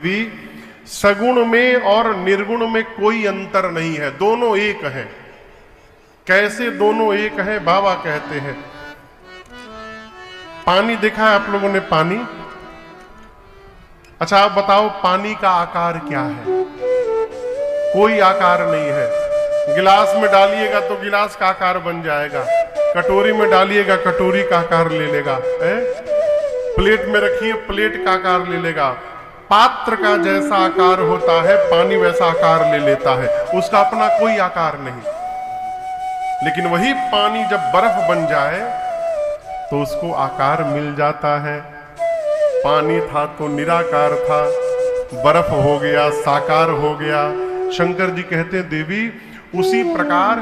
भी सगुण में और निर्गुण में कोई अंतर नहीं है, दोनों एक हैं। कैसे दोनों एक हैं? बाबा कहते हैं, पानी देखा है आप लोगों ने? पानी, अच्छा आप बताओ पानी का आकार क्या है? कोई आकार नहीं है। गिलास में डालिएगा तो गिलास का आकार बन जाएगा, कटोरी में डालिएगा कटोरी का आकार ले लेगा, प्लेट में रखिए प्लेट का आकार ले लेगा। पात्र का जैसा आकार होता है पानी वैसा आकार ले लेता है, उसका अपना कोई आकार नहीं। लेकिन वही पानी जब बर्फ बन जाए तो उसको आकार मिल जाता है। पानी था तो निराकार था, बर्फ हो गया साकार हो गया। शंकर जी कहते हैं देवी उसी प्रकार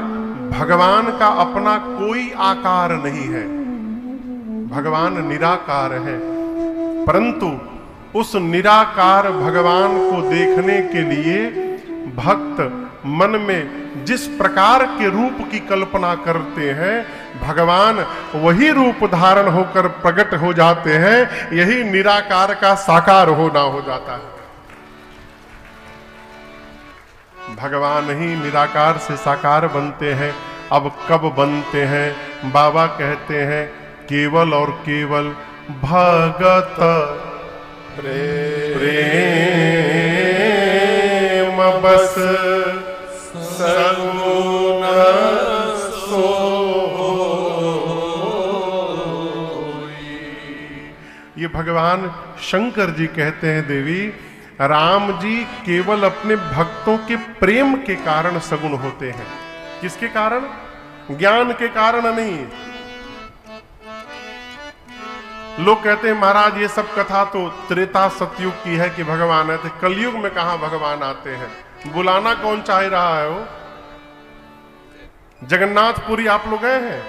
भगवान का अपना कोई आकार नहीं है, भगवान निराकार है। परंतु उस निराकार भगवान को देखने के लिए भक्त मन में जिस प्रकार के रूप की कल्पना करते हैं, भगवान वही रूप धारण होकर प्रकट हो जाते हैं। यही निराकार का साकार होना हो जाता है। भगवान ही निराकार से साकार बनते हैं। अब कब बनते हैं? बाबा कहते हैं केवल और केवल भगत प्रेम बस सगुण ये भगवान शंकर जी कहते हैं देवी राम जी केवल अपने भक्तों के प्रेम के कारण सगुण होते हैं। किसके कारण? ज्ञान के कारण नहीं। लोग कहते हैं महाराज ये सब कथा तो त्रेता सतयुग की है कि भगवान आते, कलयुग में कहां भगवान आते हैं? बुलाना कौन चाह रहा है? वो जगन्नाथपुरी आप लोग गए हैं?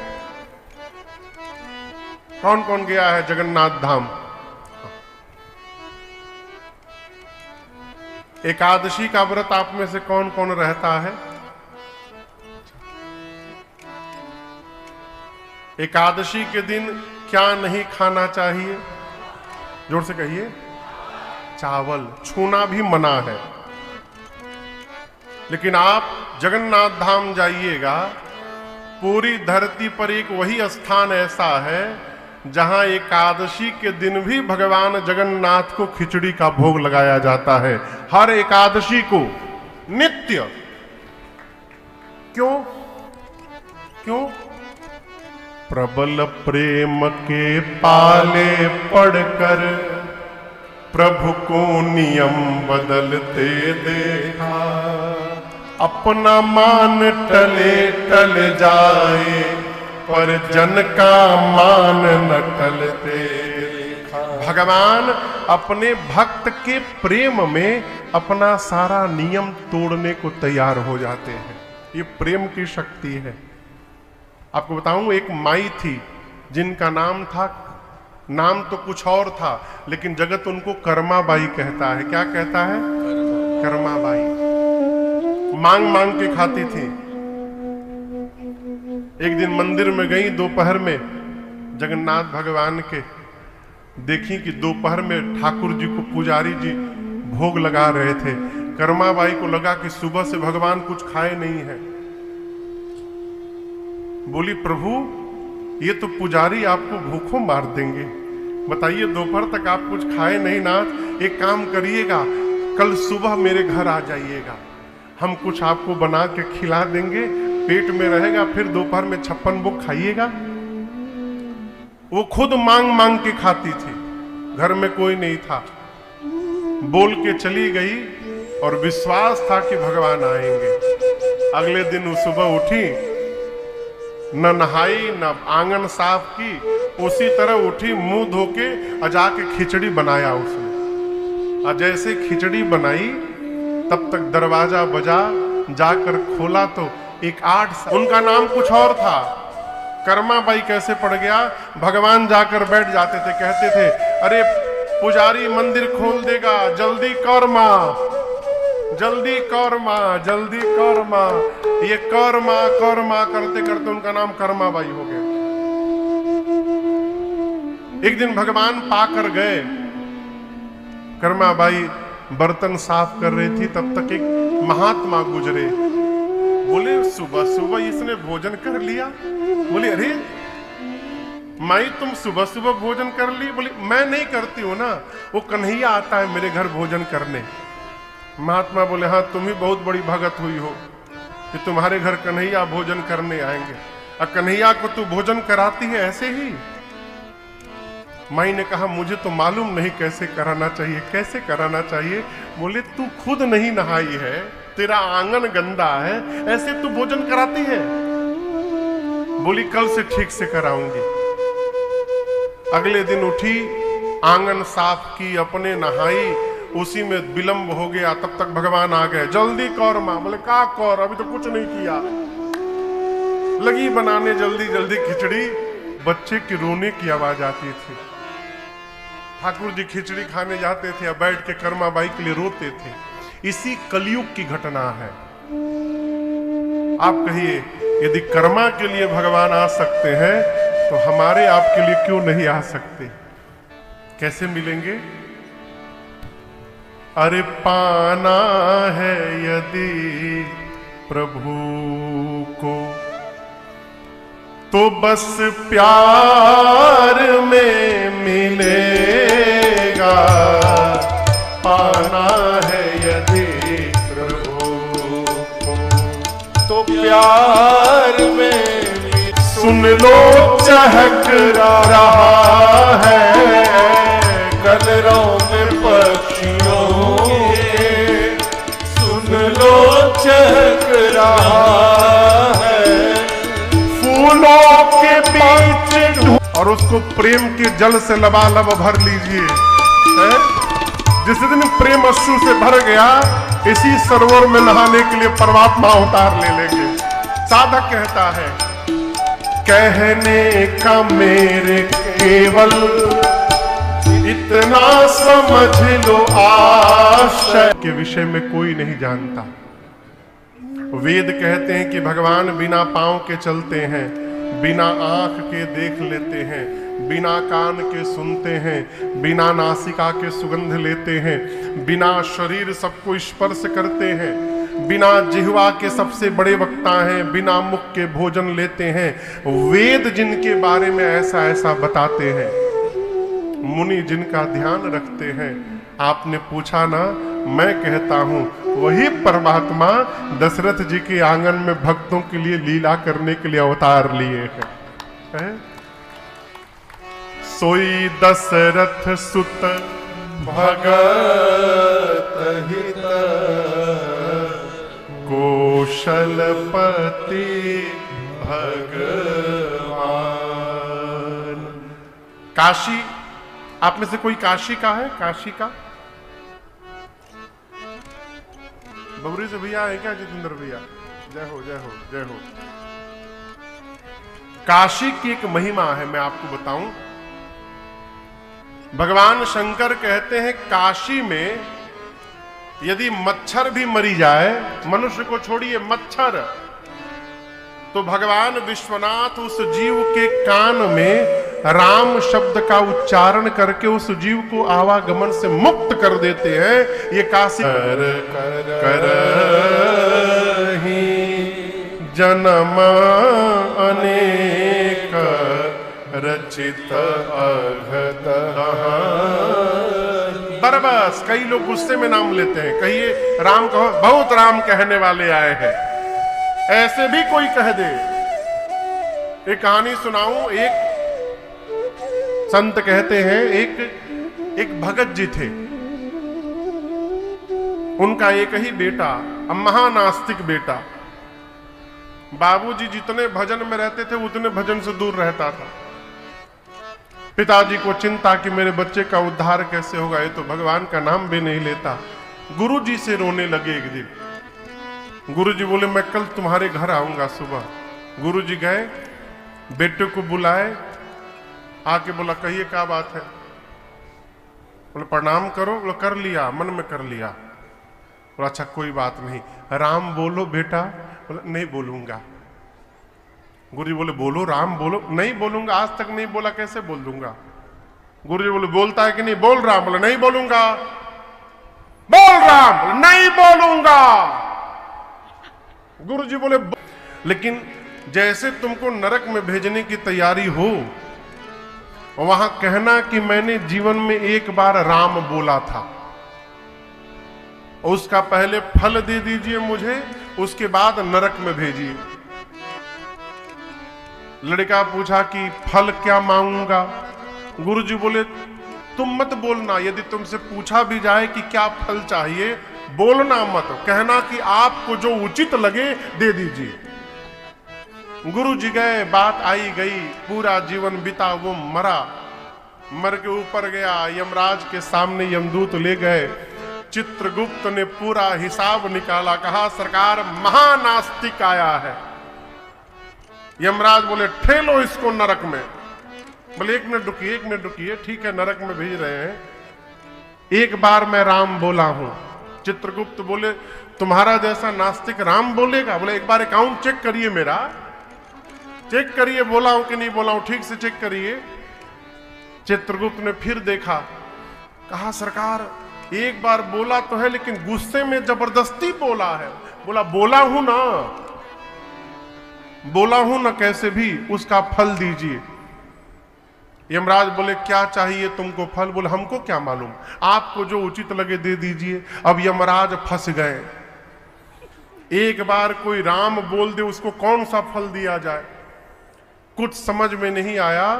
कौन कौन गया है जगन्नाथ धाम? एकादशी का व्रत आप में से कौन कौन रहता है? एकादशी के दिन क्या नहीं खाना चाहिए? जोर से कहिए। चावल छूना भी मना है। लेकिन आप जगन्नाथ धाम जाइएगा, पूरी धरती पर एक वही स्थान ऐसा है जहां एकादशी के दिन भी भगवान जगन्नाथ को खिचड़ी का भोग लगाया जाता है, हर एकादशी को नित्य। क्यों? क्यों? प्रबल प्रेम के पाले पड़कर प्रभु को नियम बदलते देखा, अपना मान टले टल जाए पर जन का मान न टलते देखा। भगवान अपने भक्त के प्रेम में अपना सारा नियम तोड़ने को तैयार हो जाते हैं। ये प्रेम की शक्ति है। आपको बताऊं, एक माई थी जिनका नाम था, नाम तो कुछ और था लेकिन जगत उनको कर्माबाई कहता है। क्या कहता है? कर्माबाई। मांग मांग के खाती थी। एक दिन मंदिर में गई दोपहर में, जगन्नाथ भगवान के, देखी कि दोपहर में ठाकुर जी को पुजारी जी भोग लगा रहे थे। कर्माबाई को लगा कि सुबह से भगवान कुछ खाए नहीं है। बोली प्रभु ये तो पुजारी आपको भूखों मार देंगे, बताइए दोपहर तक आप कुछ खाए नहीं नाथ, एक काम करिएगा कल सुबह मेरे घर आ जाइएगा, हम कुछ आपको बना के खिला देंगे, पेट में रहेगा, फिर दोपहर में 56 भोग खाइएगा। वो खुद मांग मांग के खाती थी, घर में कोई नहीं था। बोल के चली गई और विश्वास था कि भगवान आएंगे। अगले दिन वो सुबह उठी, न नहाई न आंगन साफ की, उसी तरह उठी मुंह धोके और जाके खिचड़ी बनाया उसने। और जैसे खिचड़ी बनाई तब तक दरवाजा बजा, जाकर खोला तो एक 8 उनका नाम कुछ और था। कर्माबाई कैसे पड़ गया? भगवान जाकर बैठ जाते थे, कहते थे अरे पुजारी मंदिर खोल देगा, जल्दी कर मां, जल्दी कर मां, जल्दी कर मां। ये कर मां करते करते उनका नाम कर्माबाई हो गया। एक दिन भगवान पाकर गए, कर्माबाई बर्तन साफ कर रही थी, तब तक एक महात्मा गुजरे। बोले सुबह सुबह इसने भोजन कर लिया। बोले अरे माई तुम सुबह सुबह भोजन कर ली? बोली मैं नहीं करती हूं ना, वो कन्हैया आता है मेरे घर भोजन करने। महात्मा बोले हाँ तुम ही बहुत बड़ी भगत हुई हो कि तुम्हारे घर कन्हैया भोजन करने आएंगे, और कन्हैया को तू भोजन कराती है ऐसे ही? माई ने कहा मुझे तो मालूम नहीं कैसे कराना चाहिए, कैसे कराना चाहिए। बोले तू खुद नहीं नहाई है, तेरा आंगन गंदा है, ऐसे तू भोजन कराती है? बोली कल से ठीक से कराऊंगी। अगले दिन उठी, आंगन साफ की, अपने नहाई, उसी में विलंब हो गया। तब तक भगवान आ गए। जल्दी कौर मां। बोले का कौर, अभी तो कुछ नहीं किया। लगी बनाने जल्दी जल्दी खिचड़ी। बच्चे की रोने की आवाज आती थी। ठाकुर जी खिचड़ी खाने जाते थे, बैठ के कर्मा बाई के लिए रोते थे। इसी कलयुग की घटना है। आप कहिए यदि कर्मा के लिए भगवान आ सकते हैं तो हमारे आपके लिए क्यों नहीं आ सकते? कैसे मिलेंगे? अरे पाना है यदि प्रभु को तो बस प्यार में मिलेगा। पाना है यदि प्रभु को तो प्यार में। सुन लो चहक रहा है कलरों में पक्षियों के, सुन लो चहक रहा है फूलों के बीच। और उसको प्रेम के जल से लबालब भर लीजिए। जिस दिन प्रेम अश्रु से भर गया, इसी सरोवर में नहाने के लिए परमात्मा अवतार ले लेंगे। साधक कहता है कहने का मेरे केवल इतना समझ लो, आशय के विषय में कोई नहीं जानता। वेद कहते हैं कि भगवान बिना पांव के चलते हैं, बिना आंख के देख लेते हैं, बिना कान के सुनते हैं, बिना नासिका के सुगंध लेते हैं, बिना शरीर सबको स्पर्श करते हैं, बिना जिह्वा के सबसे बड़े वक्ता हैं, बिना मुख के भोजन लेते हैं। वेद जिनके बारे में ऐसा ऐसा बताते हैं, मुनि जिनका ध्यान रखते हैं। आपने पूछा ना, मैं कहता हूं वही परमात्मा दशरथ जी के आंगन में भक्तों के लिए लीला करने के लिए अवतार लिए हैं। सोई दशरथ सुत भगत हित कौशलपति भगवान। काशी, आप में से कोई काशी का है? काशी का बबरी से भैया है क्या? जितेंद्र भैया, जय हो जय हो जय हो। काशी की एक महिमा है, मैं आपको बताऊं। भगवान शंकर कहते हैं काशी में यदि मच्छर भी मरी जाए, मनुष्य को छोड़िए मच्छर, तो भगवान विश्वनाथ उस जीव के कान में राम शब्द का उच्चारण करके उस जीव को आवागमन से मुक्त कर देते हैं। ये काशी कर जन्म अनेक रचित अघत। बरबस कई लोग गुस्से में नाम लेते हैं, कहिए राम कहो, बहुत राम कहने वाले आए हैं, ऐसे भी कोई कह दे। एक कहानी सुनाऊं। एक संत कहते हैं एक भगत जी थे, उनका एक ही बेटा, महानास्तिक बेटा। बाबूजी जितने भजन में रहते थे उतने भजन से दूर रहता था। पिताजी को चिंता कि मेरे बच्चे का उद्धार कैसे होगा, ये तो भगवान का नाम भी नहीं लेता। गुरुजी से रोने लगे एक दिन। गुरुजी बोले मैं कल तुम्हारे घर आऊंगा सुबह। गुरुजी गए, बेटे को बुलाए, आके बोला कहिए क्या बात है? बोले प्रणाम करो। बोले कर लिया, मन में कर लिया। बोला अच्छा कोई बात नहीं, राम बोलो बेटा। बोले नहीं बोलूंगा। गुरुजी बोले बोलो राम बोलो। नहीं बोलूंगा, आज तक नहीं बोला, कैसे बोल दूंगा? गुरुजी बोले बोलता है कि नहीं? बोल राम। बोले नहीं बोलूंगा। बोल नहीं बोलूंगा। गुरु जी बोले लेकिन जैसे तुमको नरक में भेजने की तैयारी हो, वहां कहना कि मैंने जीवन में एक बार राम बोला था, उसका पहले फल दे दीजिए मुझे, उसके बाद नरक में भेजिए। लड़का पूछा कि फल क्या मांगूंगा? गुरु जी बोले तुम मत बोलना, यदि तुमसे पूछा भी जाए कि क्या फल चाहिए, बोलना मत, कहना कि आपको जो उचित लगे दे दीजिए। गुरु जी गए, बात आई गई, पूरा जीवन बीता, वो मरा, मर के ऊपर गया, यमराज के सामने यमदूत ले गए। चित्रगुप्त ने पूरा हिसाब निकाला, कहा सरकार महानास्तिक आया है। यमराज बोले ठेलो इसको नरक में। बोले एक मिनट रुकिए, ठीक है नरक में भेज रहे हैं, एक बार मैं राम बोला हूं। चित्रगुप्त बोले तुम्हारा जैसा नास्तिक राम बोलेगा? बोले एक बार अकाउंट चेक करिए मेरा, चेक करिए बोला हूं कि नहीं बोला हूं, ठीक से चेक करिए। चित्रगुप्त ने फिर देखा, कहा सरकार एक बार बोला तो है, लेकिन गुस्से में जबरदस्ती बोला है। बोला बोला हूं ना, बोला हूं ना, कैसे भी उसका फल दीजिए। यमराज बोले क्या चाहिए तुमको फल? बोले हमको क्या मालूम, आपको जो उचित लगे दे दीजिए। अब यमराज फंस गए, एक बार कोई राम बोल दे उसको कौन सा फल दिया जाए, कुछ समझ में नहीं आया।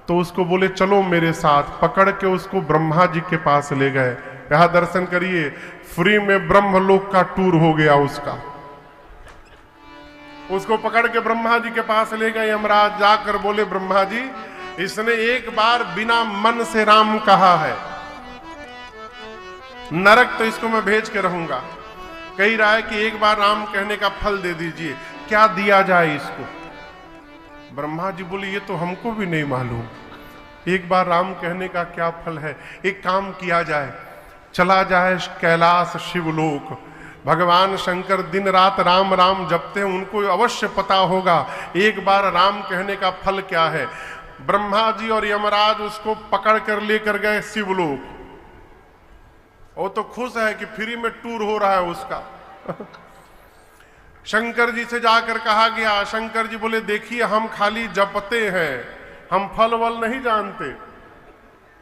तो उसको बोले चलो मेरे साथ, पकड़ के उसको ब्रह्मा जी के पास ले गए, कहा दर्शन करिए, फ्री में ब्रह्मलोक का टूर हो गया उसका। उसको पकड़ के ब्रह्मा जी के पास ले गए यमराज, जाकर बोले ब्रह्मा जी इसने एक बार बिना मन से राम कहा है, नरक तो इसको मैं भेज के रहूंगा। कह रहा है कि एक बार राम कहने का फल दे दीजिए, क्या दिया जाए इसको? ब्रह्मा जी बोले ये तो हमको भी नहीं मालूम, एक बार राम कहने का क्या फल है। एक काम किया जाए, चला जाए कैलाश शिवलोक, भगवान शंकर दिन रात राम राम जपते हैं, उनको अवश्य पता होगा एक बार राम कहने का फल क्या है। ब्रह्मा जी और यमराज उसको पकड़ कर लेकर गए शिवलोक। वो तो खुश है कि फ्री में टूर हो रहा है उसका। शंकर जी से जाकर कहा गया, शंकर जी बोले देखिए हम खाली जपते हैं, हम फल वल नहीं जानते।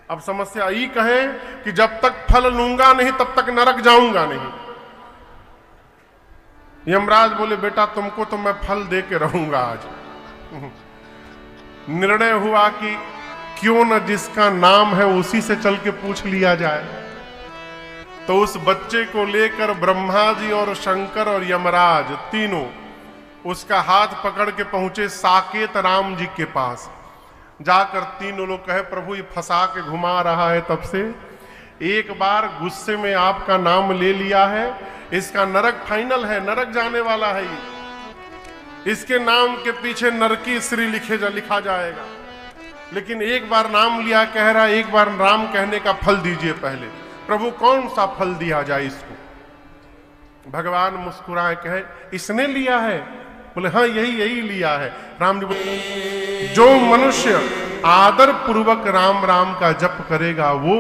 अब समस्या ये कहे कि जब तक फल लूंगा नहीं तब तक नरक जाऊंगा नहीं। यमराज बोले बेटा तुमको तो मैं फल दे के रहूंगा आज। निर्णय हुआ कि क्यों न जिसका नाम है उसी से चल के पूछ लिया जाए। तो उस बच्चे को लेकर ब्रह्मा जी और शंकर और यमराज तीनों उसका हाथ पकड़ के पहुंचे साकेत राम जी के पास। जाकर तीनों लोग कहे प्रभु ये फंसा के घुमा रहा है तब से, एक बार गुस्से में आपका नाम ले लिया है, इसका नरक फाइनल है, नरक जाने वाला है ये, इसके नाम के पीछे नरकी श्री लिखा जाएगा। लेकिन एक बार नाम लिया, कह रहा एक बार राम कहने का फल दीजिए पहले। प्रभु कौन सा फल दिया जाए इसको? भगवान मुस्कुराए, कहे इसने लिया है? बोले हाँ यही लिया है। राम जी बोले जो मनुष्य आदर पूर्वक राम राम का जप करेगा वो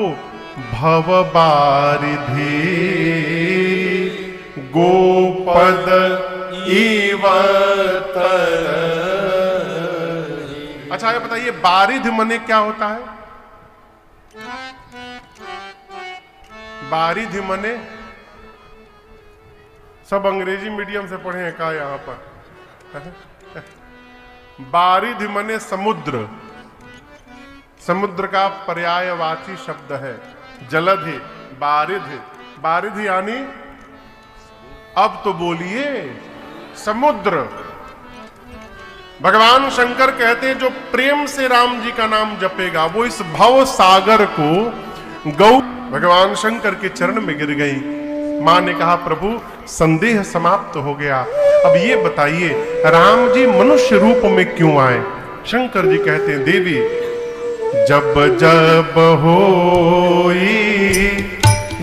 भव बारिधि गोपद अच्छा ये बताइए बारिध मने क्या होता है? बारिध मने सब अंग्रेजी मीडियम से पढ़े हैं का यहां पर? बारिध मने समुद्र, समुद्र का पर्यायवाची शब्द है। जलधि, बारिध, बारिध यानी अब तो बोलिए समुद्र। भगवान शंकर कहते हैं जो प्रेम से राम जी का नाम जपेगा वो इस भव सागर को गौ भगवान शंकर के चरण में गिर गई। मां ने कहा प्रभु संदेह समाप्त हो गया, अब ये बताइए राम जी मनुष्य रूप में क्यों आए? शंकर जी कहते हैं देवी जब जब होई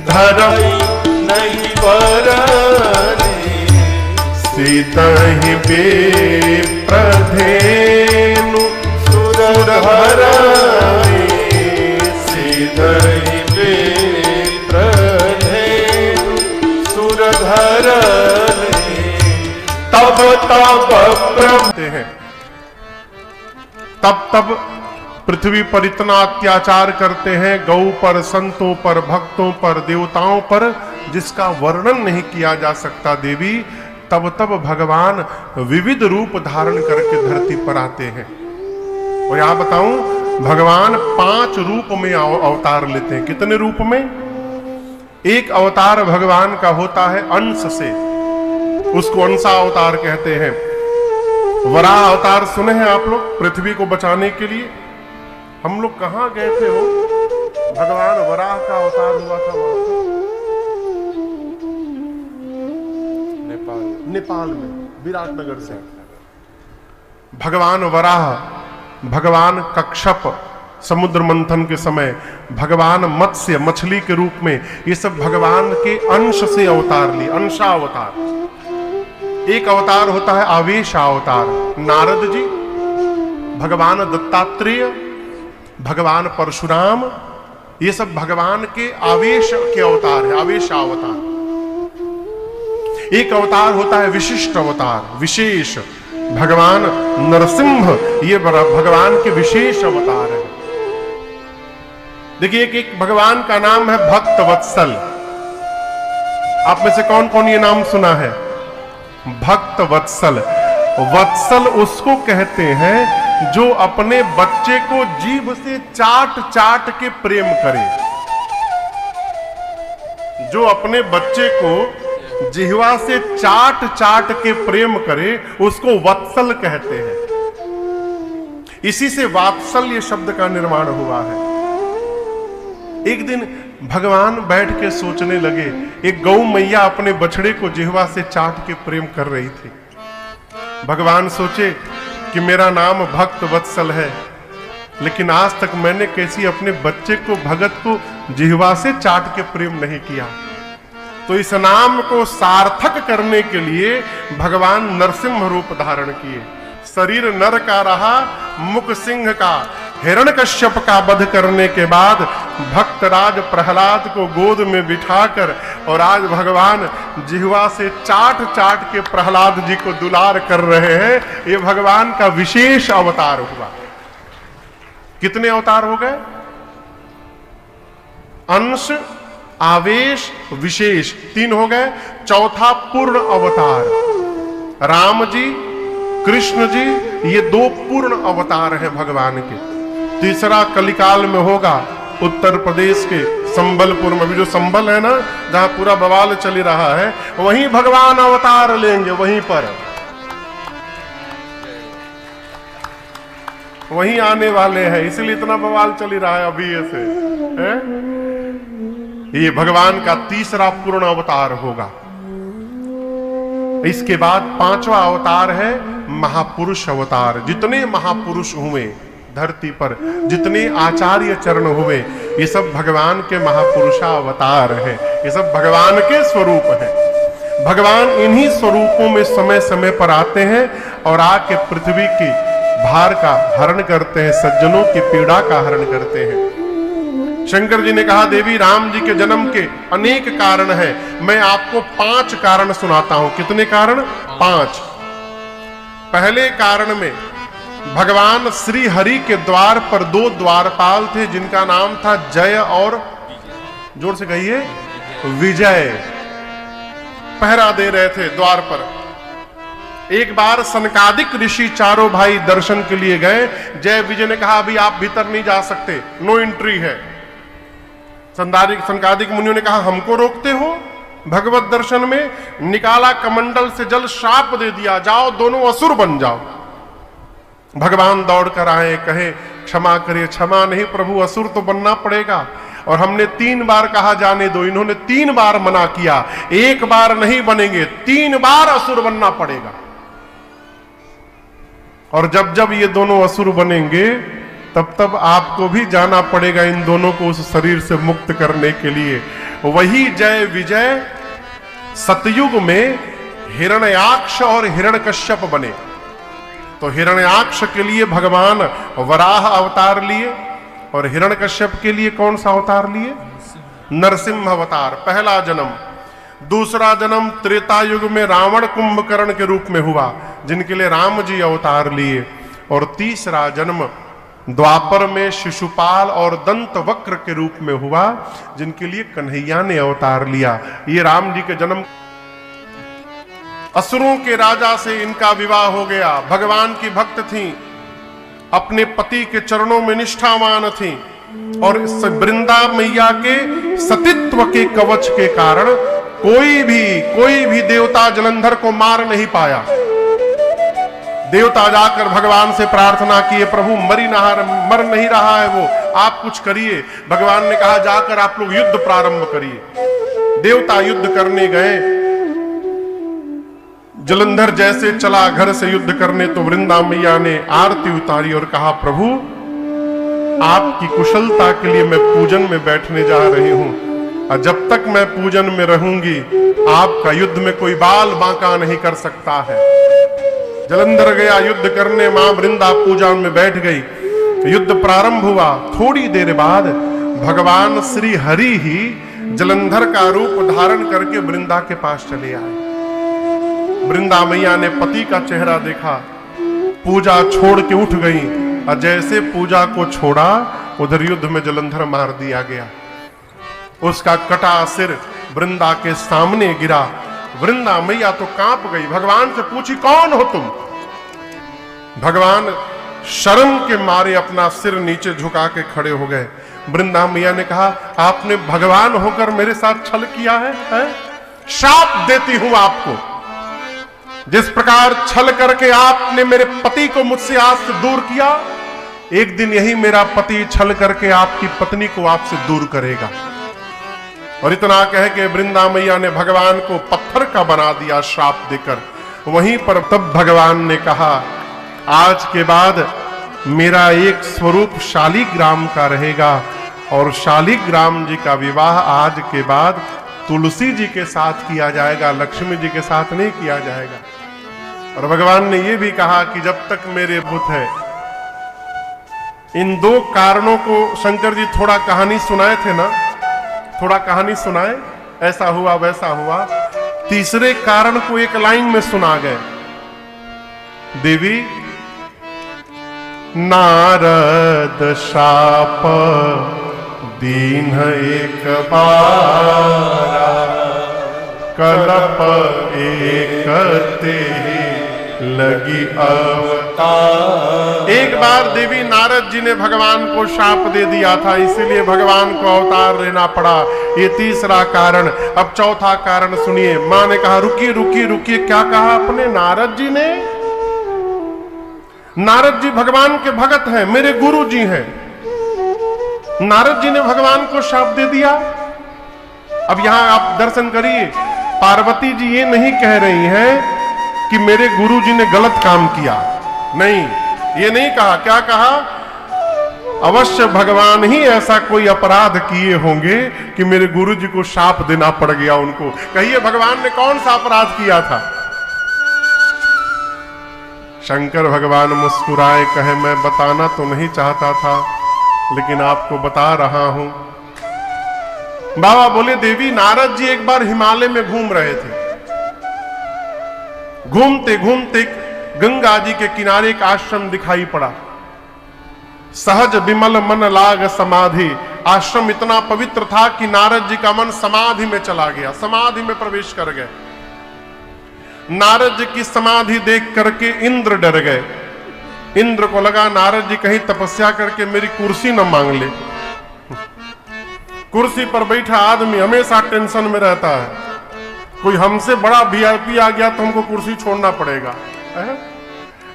धर्म नहीं बरने सीतहि विप्रधेनु सुरहरणे सीतहि विप्रधेनु धरने तब ब्रह्म हैं। तब पृथ्वी पर इतना अत्याचार करते हैं, गौ पर, संतों पर, भक्तों पर, देवताओं पर, जिसका वर्णन नहीं किया जा सकता देवी। तब भगवान विविध रूप धारण करके धरती पर आते हैं। और यहां बताऊं, भगवान 5 रूप में अवतार लेते हैं। कितने रूप में? एक अवतार भगवान का होता है अंश से, उसको अंशा अवतार कहते हैं। वराह अवतार सुने हैं आप लोग? पृथ्वी को बचाने के लिए हम लोग कहां गए थे? हो भगवान वराह का अवतार हुआ था वहां नेपाल में, विराटनगर से। भगवान वराह, भगवान कच्छप समुद्र मंथन के समय, भगवान मत्स्य मछली के रूप में, ये सब भगवान के अंश से अवतार लिए, अंशा अवतार। एक अवतार होता है आवेश अवतार, नारद जी, भगवान दत्तात्रेय, भगवान परशुराम, ये सब भगवान के आवेश के अवतार है, आवेश अवतार। एक अवतार होता है विशिष्ट अवतार, विशेष, भगवान नरसिंह, ये भगवान के विशेष अवतार है। देखिए, एक भगवान का नाम है भक्त वत्सल। आप में से कौन कौन ये नाम सुना है? भक्त वत्सल। वत्सल उसको कहते हैं जो अपने बच्चे को जीभ से चाट चाट के प्रेम करे। जो अपने बच्चे को जिह्वा से चाट चाट के प्रेम करे, उसको वत्सल कहते हैं। इसी से वात्सल्य शब्द का निर्माण हुआ है। एक दिन भगवान बैठ के सोचने लगे, एक गौ मैया अपने बछड़े को जिह्वा से चाट के प्रेम कर रही थी। भगवान सोचे कि मेरा नाम भक्त वत्सल है, लेकिन आज तक मैंने कैसी अपने बच्चे को, भगत को जिह्वा से चाट के प्रेम नहीं किया। तो इस नाम को सार्थक करने के लिए भगवान नरसिंह रूप धारण किए। शरीर नर का रहा, मुख सिंह का। हिरण्यकश्यप का वध करने के बाद भक्तराज प्रहलाद को गोद में बिठाकर और आज भगवान जिह्वा से चाट चाट के प्रहलाद जी को दुलार कर रहे हैं। ये भगवान का विशेष अवतार हुआ। कितने अवतार हो गए? अंश, आवेश, विशेष, 3 हो गए। चौथा पूर्ण अवतार। राम जी, कृष्ण जी, ये 2 पूर्ण अवतार हैं भगवान के। तीसरा कलिकाल में होगा उत्तर प्रदेश के संबलपुर में। अभी जो संबल है ना, जहां पूरा बवाल चल रहा है, वहीं भगवान अवतार लेंगे। वहीं पर वहीं आने वाले हैं, इसलिए इतना बवाल चल रहा है अभी ऐसे है? ये भगवान का तीसरा पूर्ण अवतार होगा। इसके बाद 5वां अवतार है महापुरुष अवतार। जितने महापुरुष हुए धरती पर, जितने आचार्य चरण हुए, ये सब भगवान के महापुरुषा अवतार हैं। ये सब भगवान के स्वरूप हैं। भगवान इन्हीं स्वरूपों में समय समय पर आते हैं और आके पृथ्वी की भार का हरण करते हैं, सज्जनों की पीड़ा का हरण करते हैं। शंकर जी ने कहा, देवी राम जी के जन्म के अनेक कारण हैं, मैं आपको 5 कारण सुनाता हूं। कितने कारण? 5। पहले कारण में भगवान श्री हरि के द्वार पर 2 द्वारपाल थे, जिनका नाम था जय और, जोर से कहिए, विजय। पहरा दे रहे थे द्वार पर। एक बार सनकादिक ऋषि चारों भाई दर्शन के लिए गए। जय विजय ने कहा, अभी आप भीतर नहीं जा सकते, नो एंट्री है। सनकादिक मुनियों ने कहा, हमको रोकते हो भगवत दर्शन में? निकाला कमंडल से जल, श्राप दे दिया, जाओ दोनों असुर बन जाओ। भगवान दौड़ कर आए, कहे क्षमा करिए। क्षमा नहीं प्रभु, असुर तो बनना पड़ेगा, और हमने 3 बार कहा जाने दो, इन्होंने 3 बार मना किया। 1 बार नहीं बनेंगे, 3 बार असुर बनना पड़ेगा। और जब जब ये दोनों असुर बनेंगे, तब तब आपको भी जाना पड़ेगा इन दोनों को उस शरीर से मुक्त करने के लिए। वही जय विजय सतयुग में हिरण्याक्ष और हिरण्यकश्यप बने। तो हिरण्याक्ष के लिए भगवान वराह अवतार लिए, और हिरण्यकश्यप के लिए कौन सा अवतार लिए? नरसिंह अवतार, पहला जन्म। दूसरा जन्म त्रेता युग में रावण कुंभकर्ण के रूप में हुआ, जिनके लिए राम जी अवतार लिए। और तीसरा जन्म द्वापर में शिशुपाल और दंत वक्र के रूप में हुआ, जिनके लिए कन्हैया ने अवतार लिया। ये राम जी के जन्म। असुरों के राजा से इनका विवाह हो गया। भगवान की भक्त थी, अपने पति के चरणों में निष्ठावान थी, और वृंदा मैया के सतीत्व के कवच के कारण कोई भी देवता जलंधर को मार नहीं पाया। देवता जाकर भगवान से प्रार्थना किए, प्रभु मर नहीं रहा है वो, आप कुछ करिए। भगवान ने कहा जाकर आप लोग युद्ध प्रारंभ करिए। देवता युद्ध करने गए। जलंधर जैसे चला घर से युद्ध करने, तो वृंदा मैया ने आरती उतारी और कहा, प्रभु आपकी कुशलता के लिए मैं पूजन में बैठने जा रही हूं, और जब तक मैं पूजन में रहूंगी आपका युद्ध में कोई बाल बांका नहीं कर सकता है। जलंधर गया युद्ध करने, मां वृंदा पूजा में बैठ गई। युद्ध प्रारंभ हुआ। थोड़ी देर बाद भगवान श्री हरि ही जलंधर का रूप धारण करके वृंदा के पास चले आए। वृंदा मैया ने पति का चेहरा देखा, पूजा छोड़ के उठ गई, और जैसे पूजा को छोड़ा उधर युद्ध में जलंधर मार दिया गया। उसका कटा सिर वृंदा के सामने गिरा। वृंदा मैया तो कांप गई, भगवान से पूछी, कौन हो तुम? भगवान शर्म के मारे अपना सिर नीचे झुका के खड़े हो गए। वृंदा मैया ने कहा, आपने भगवान होकर मेरे साथ छल किया है? श्राप देती हूं आपको। जिस प्रकार छल करके आपने मेरे पति को मुझसे आज से दूर किया, एक दिन यही मेरा पति छल करके आपकी पत्नी को आपसे दूर करेगा। और इतना कह के वृंदा मैया ने भगवान को पत्थर का बना दिया श्राप देकर। वहीं पर तब भगवान ने कहा, आज के बाद मेरा एक स्वरूप शालिग्राम का रहेगा, और शालिग्राम जी का विवाह आज के बाद तुलसी जी के साथ किया जाएगा, लक्ष्मी जी के साथ नहीं किया जाएगा। और भगवान ने यह भी कहा कि जब तक मेरे पुत है, इन दो कारणों को शंकर जी थोड़ा कहानी सुनाए थे ना, थोड़ा कहानी सुनाए, ऐसा हुआ वैसा हुआ। तीसरे कारण को एक लाइन में सुना गए। देवी, नारद शाप दीन एक बारा, कलप एक ते लगी अवतार। एक बार देवी नारद जी ने भगवान को शाप दे दिया था, इसीलिए भगवान को अवतार लेना पड़ा। ये तीसरा कारण। अब चौथा कारण सुनिए। मां ने कहा, रुकिए रुकिए रुकिए, क्या कहा अपने नारद जी ने? नारद जी भगवान के भगत हैं, मेरे गुरु जी हैं। नारद जी ने भगवान को शाप दे दिया। अब यहां आप दर्शन करिए, पार्वती जी ये नहीं कह रही हैं कि मेरे गुरु जी ने गलत काम किया, नहीं, ये नहीं कहा। क्या कहा? अवश्य भगवान ही ऐसा कोई अपराध किए होंगे कि मेरे गुरु जी को शाप देना पड़ गया उनको। कहिए भगवान ने कौन सा अपराध किया था? शंकर भगवान मुस्कुराए, कहे, मैं बताना तो नहीं चाहता था, लेकिन आपको बता रहा हूं। बाबा बोले, देवी नारद जी एक बार हिमालय में घूम रहे थे। घूमते घूमते गंगा जी के किनारे एक आश्रम दिखाई पड़ा। सहज विमल मन लाग समाधि। आश्रम इतना पवित्र था कि नारद जी का मन समाधि में चला गया, समाधि में प्रवेश कर गए। नारद जी की समाधि देख करके इंद्र डर गए। इंद्र को लगा नारद जी कहीं तपस्या करके मेरी कुर्सी न मांग ले। कुर्सी पर बैठा आदमी हमेशा टेंशन में रहता है, कोई हमसे बड़ा वीआईपी आ गया तो हमको कुर्सी छोड़ना पड़ेगा।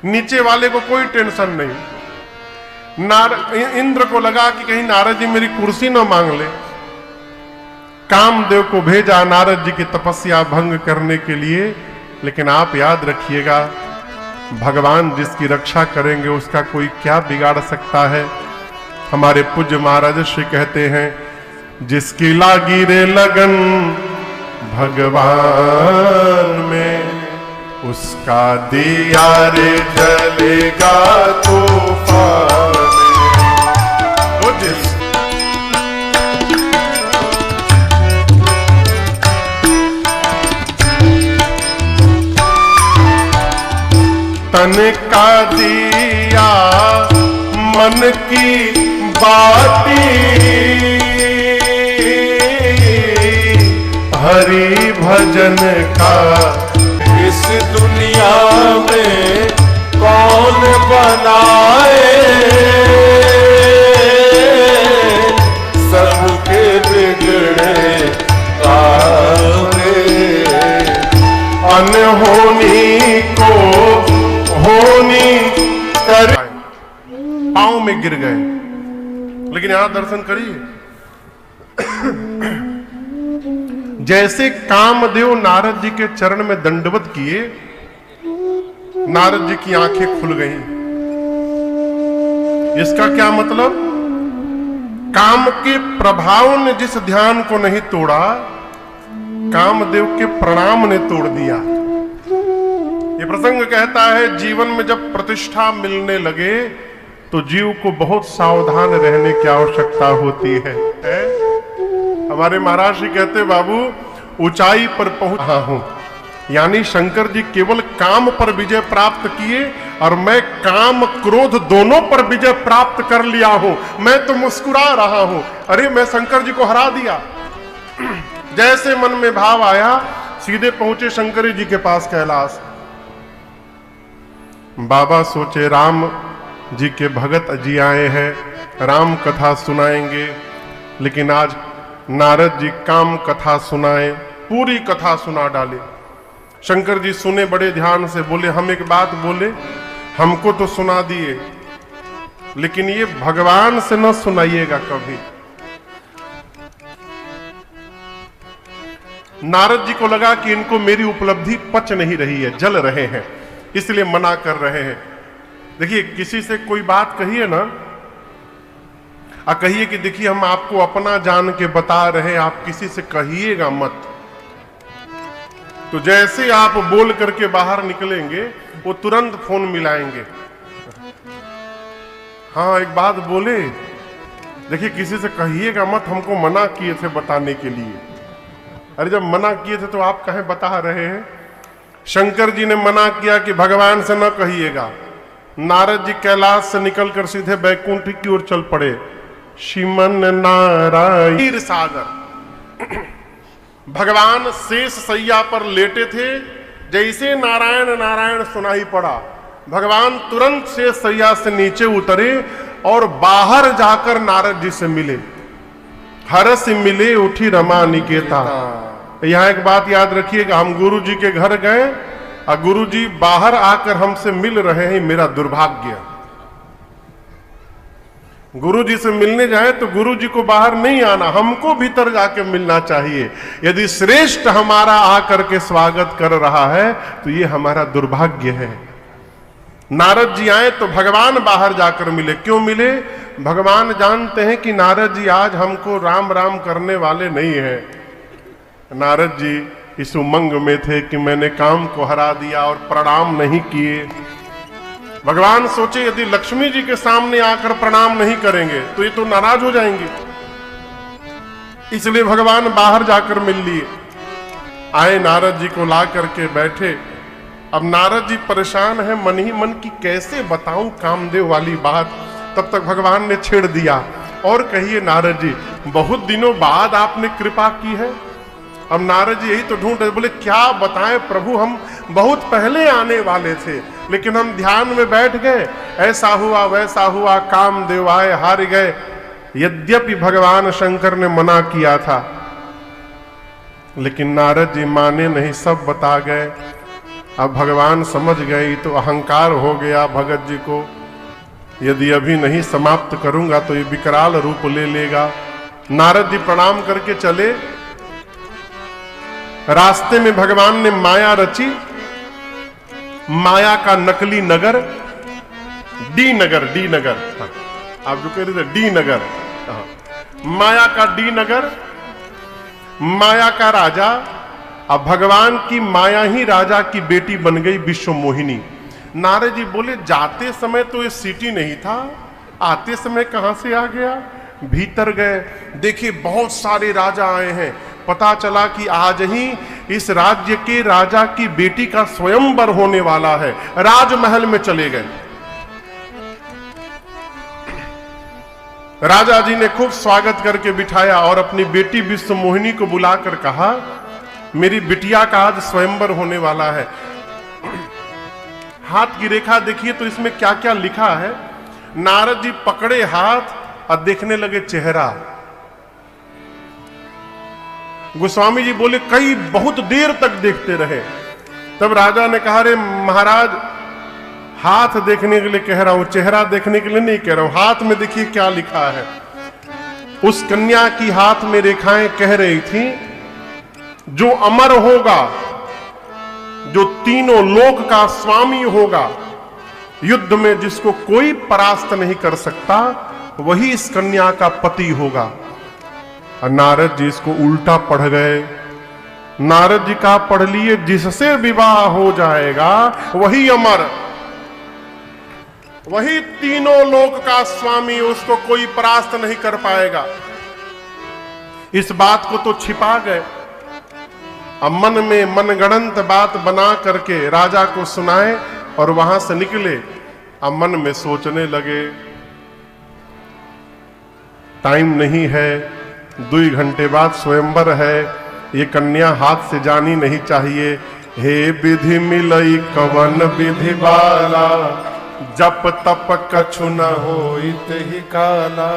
नीचे वाले को कोई टेंशन नहीं। इंद्र को लगा कि कहीं नारद जी मेरी कुर्सी न मांग ले। कामदेव को भेजा नारद जी की तपस्या भंग करने के लिए। लेकिन आप याद रखिएगा, भगवान जिसकी रक्षा करेंगे उसका कोई क्या बिगाड़ सकता है। हमारे पूज्य महाराज श्री कहते हैं, जिसकी लागी रे लगन भगवान में, उसका दिया रे जलेगा तूफान में। वो जिस मन का दिया मन की बाती, हरि भजन का इस दुनिया में कौन बनाए, सबके बिगड़े काहे। अनहोनी को होनी कर, पांव में गिर गए। लेकिन यहां दर्शन करिए, जैसे कामदेव नारद जी के चरण में दंडवत किए, नारद जी की आंखें खुल गईं। इसका क्या मतलब? काम के प्रभाव ने जिस ध्यान को नहीं तोड़ा, कामदेव के प्रणाम ने तोड़ दिया। ये प्रसंग कहता है, जीवन में जब प्रतिष्ठा मिलने लगे तो जीव को बहुत सावधान रहने की आवश्यकता होती है? हमारे महाराज जी कहते, बाबू ऊंचाई पर पहुंच रहा हूं, यानी शंकर जी केवल काम पर विजय प्राप्त किए और मैं काम क्रोध दोनों पर विजय प्राप्त कर लिया हूं। मैं तो मुस्कुरा रहा हूं, अरे मैं शंकर जी को हरा दिया। जैसे मन में भाव आया, सीधे पहुंचे शंकर जी के पास कैलाश। बाबा सोचे राम जी के भगत जी आए हैं, राम कथा सुनाएंगे, लेकिन आज नारद जी काम कथा सुनाए, पूरी कथा सुना डाले। शंकर जी सुने बड़े ध्यान से, बोले हम एक बात बोले, हमको तो सुना दिए, लेकिन ये भगवान से न सुनाइएगा कभी। नारद जी को लगा कि इनको मेरी उपलब्धि पच नहीं रही है, जल रहे हैं, इसलिए मना कर रहे हैं। देखिए, किसी से कोई बात कहिए ना, कहिए कि देखिए हम आपको अपना जान के बता रहे हैं, आप किसी से कहिएगा मत। तो जैसे आप बोल करके बाहर निकलेंगे, वो तुरंत फोन मिलाएंगे। हाँ, एक बात बोले, देखिए किसी से कहिएगा मत, हमको मना किए थे बताने के लिए। अरे जब मना किए थे तो आप कहे बता रहे हैं? शंकर जी ने मना किया कि भगवान से न कहिएगा। नारद जी कैलाश से निकलकर सीधे बैकुंठ की ओर चल पड़े। श्रीमन नारायण क्षीर सागर, भगवान शेष सैया पर लेटे थे। जैसे नारायण नारायण सुनाई पड़ा, भगवान तुरंत शेष सैया से नीचे उतरे और बाहर जाकर नारद जी से मिले। हरस मिले उठी रमा निकेता। यहां एक बात याद रखिएगा, हम गुरु जी के घर गए और गुरु जी बाहर आकर हमसे मिल रहे हैं, मेरा दुर्भाग्य। गुरु जी से मिलने जाए तो गुरु जी को बाहर नहीं आना, हमको भीतर जाके मिलना चाहिए। यदि श्रेष्ठ हमारा आकर के स्वागत कर रहा है तो ये हमारा दुर्भाग्य है। नारद जी आए तो भगवान बाहर जाकर मिले। क्यों मिले? भगवान जानते हैं कि नारद जी आज हमको राम राम करने वाले नहीं हैं। नारद जी इस उमंग में थे कि मैंने काम को हरा दिया और प्रणाम नहीं किए। भगवान सोचे यदि लक्ष्मी जी के सामने आकर प्रणाम नहीं करेंगे तो ये तो नाराज हो जाएंगे, इसलिए भगवान बाहर जाकर मिल लिए। आए, नारद जी को ला करके बैठे। अब नारद जी परेशान है मन ही मन की कैसे बताऊं कामदेव वाली बात। तब तक भगवान ने छेड़ दिया, और कहिए नारद जी बहुत दिनों बाद आपने कृपा की है। अब नारद जी यही तो ढूंढ रहे, बोले क्या बताएं प्रभु, हम बहुत पहले आने वाले थे लेकिन हम ध्यान में बैठ गए, ऐसा हुआ वैसा हुआ, कामदेव आए हार गए। यद्यपि भगवान शंकर ने मना किया था लेकिन नारद जी माने नहीं, सब बता गए। अब भगवान समझ गए तो अहंकार हो गया भगत जी को, यदि अभी नहीं समाप्त करूंगा तो ये विकराल रूप ले लेगा। नारद जी प्रणाम करके चले। रास्ते में भगवान ने माया रची, माया का नकली नगर डी नगर, हाँ, आप जो कह रहे थे डी नगर, हाँ, माया का डी नगर, माया का राजा। अब भगवान की माया ही राजा की बेटी बन गई विश्व मोहिनी। नारद जी बोले जाते समय तो ये सिटी नहीं था, आते समय कहां से आ गया। भीतर गए, देखिए बहुत सारे राजा आए हैं। पता चला कि आज ही इस राज्य के राजा की बेटी का स्वयंवर होने वाला है। राजमहल में चले गए। राजा जी ने खूब स्वागत करके बिठाया और अपनी बेटी विश्व मोहिनी को बुलाकर कहा, मेरी बिटिया का आज स्वयंवर होने वाला है। हाथ की रेखा देखिए तो इसमें क्या क्या लिखा है। नारद जी पकड़े हाथ और देखने लगे चेहरा। गोस्वामी जी बोले कई बहुत देर तक देखते रहे। तब राजा ने कहा, रे महाराज, हाथ देखने के लिए कह रहा हूं, चेहरा देखने के लिए नहीं कह रहा हूं। हाथ में देखिए क्या लिखा है। उस कन्या की हाथ में रेखाएं कह रही थी, जो अमर होगा, जो तीनों लोक का स्वामी होगा, युद्ध में जिसको कोई परास्त नहीं कर सकता, वही इस कन्या का पति होगा। और नारद जी इसको उल्टा पढ़ गए। नारद जी का पढ़ लिए, जिससे विवाह हो जाएगा वही अमर, वही तीनों लोक का स्वामी, उसको कोई परास्त नहीं कर पाएगा। इस बात को तो छिपा गए। अब मन में मनगढ़ंत बात बना करके राजा को सुनाए और वहां से निकले। अब मन में सोचने लगे, टाइम नहीं है, 2 घंटे बाद स्वयंवर है, ये कन्या हाथ से जानी नहीं चाहिए। हे विधि मिलई कवन विधि बाला, जप तप कछु न होइत ही काला।